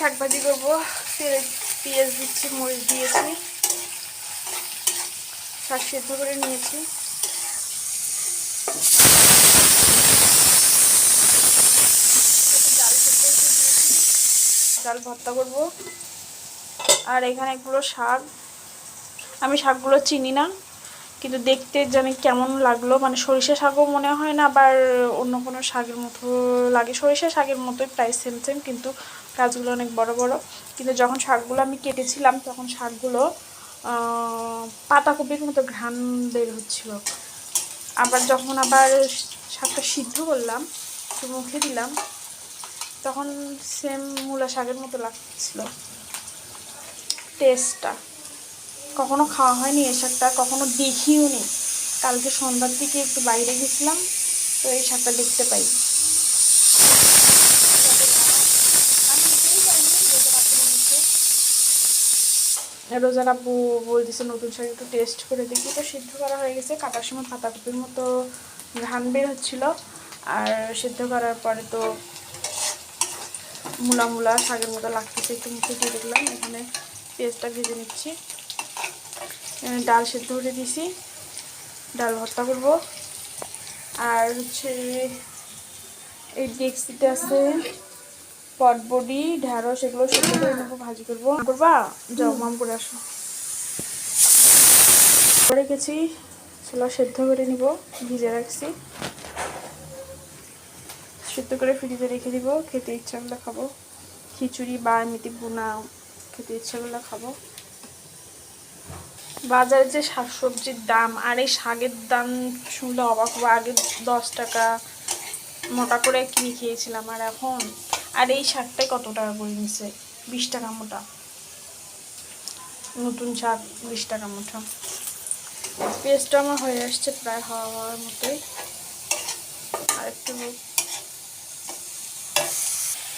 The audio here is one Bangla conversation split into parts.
শাক ভাজি করবো। তেলে পেঁয়াজ দিচ্ছি, মরিচ দিয়েছি, শাক সেদ্ধ করে নিয়েছি। ডাল ভর্তা করব। আর এখানে এগুলো শাক, আমি শাকগুলো চিনি না, কিন্তু দেখতে জানি কেমন লাগলো, মানে সরিষা শাকও মনে হয় না, আবার অন্য কোনো শাকের মতো লাগে। সরিষা শাকের মতোই প্রায় সেম সেম, কিন্তু গাছগুলো অনেক বড় বড়। কিন্তু যখন শাকগুলো আমি কেটেছিলাম তখন শাকগুলো পাতাকপির মতো ঘ্রাণ বের হচ্ছিল। আবার যখন শাকটা সিদ্ধ করলাম, একটু মুখে দিলাম, তখন সেম মূলা শাকের মতো লাগছিল টেস্টটা। কখনো খাওয়া হয়নি এই শাকটা, কখনো দেখিও নি। কালকে সন্ধ্যার দিকে একটু বাইরে গেছিলাম, তো এই শাকটা দেখতে পাই। রোজার আপু বলতেছে নতুন শাক একটু টেস্ট করে দেখি, তো সিদ্ধ করা হয়ে গেছে। কাটার সময় পাতাকপির মতো ঘ্রাণ বের হচ্ছিল, আর সিদ্ধ করার পরে তো মূলা মূলা শাকের মতো লাগতেছে। একটু মুখে দিয়ে দেখলাম। এখানে পেঁয়াজটা ভেজে নিচ্ছি, ডাল সিদ্ধ করে দিয়েছি, ডাল ভর্তা করব। আর হচ্ছে এই ডেক্সিতে আছে পটবডি, ঢ্যাঁড়স, এগুলো সিদ্ধ করে নেবো, ভাজি করবো। করবা যাও, মাম করে আসো। রেখেছি, ছোলা সেদ্ধ করে নিব, ভিজে রাখছি, সেদ্ধ করে ফ্রিজে রেখে দিব। খেতে ইচ্ছা করলে খাবো, খিচুড়ি বা এমনিতে বোনা খেতে ইচ্ছা করলে খাবো। বাজারে যে শাকসবজির দাম, আর এই শাকের দাম শুনলে অবাক হবো। আগে 10 টাকা মোটা করে কিনে খেয়েছিলাম, আর এখন আর এই শাকটাই কত টাকা করে নিচ্ছে, 20 টাকা মোটা। নতুন শাক 20 টাকা মোটা। পেস্টটা আমার হয়ে আসছে, প্রায় হওয়ার মতোই। আর একটু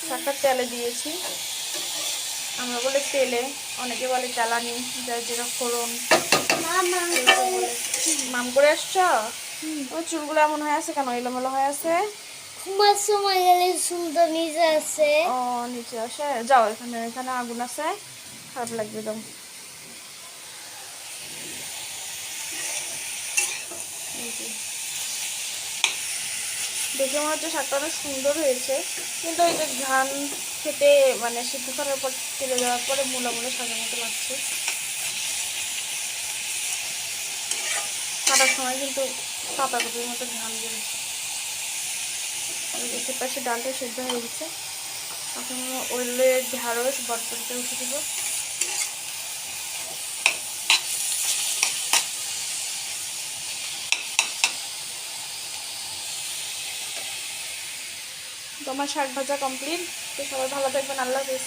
শাকটা তেলে দিয়েছি, আমরা বলে তেলে, অনেকে বলে চালানি, যার যেটা ফোড়ন। মাম করে আসছ? ওই চুলগুলো এমন হয়ে আছে কেন, এলোমেলো হয়ে আছে? ঘুমার সময় গেলে চুলটা নিচে আছে। ও নিচে আসে, যাও, এখানে এখানে আগুন আছে, খারাপ লাগবে। যাও, দেখে মনে হচ্ছে শাকটা অনেক সুন্দর হয়েছে, কিন্তু ওই যে ঘ্রাণ খেতে, মানে সিদ্ধ করার পর তেলে দেওয়ার পরে মূলা মূলা শাকের মতো লাগছে। কাটার সময় কিন্তু পাতাকপির মতো ঘ্রাণ বেরোচ্ছে। দেখতে পাশে ডালটা সেদ্ধ হয়ে গেছে, এখন ওইলে ঢ্যাঁড়স বটবটিতে উঠে দিব। তোমার শাক ভাজা কমপ্লিট। তো সবাই ভালো থাকবেন, আল্লাহ হাফেজ।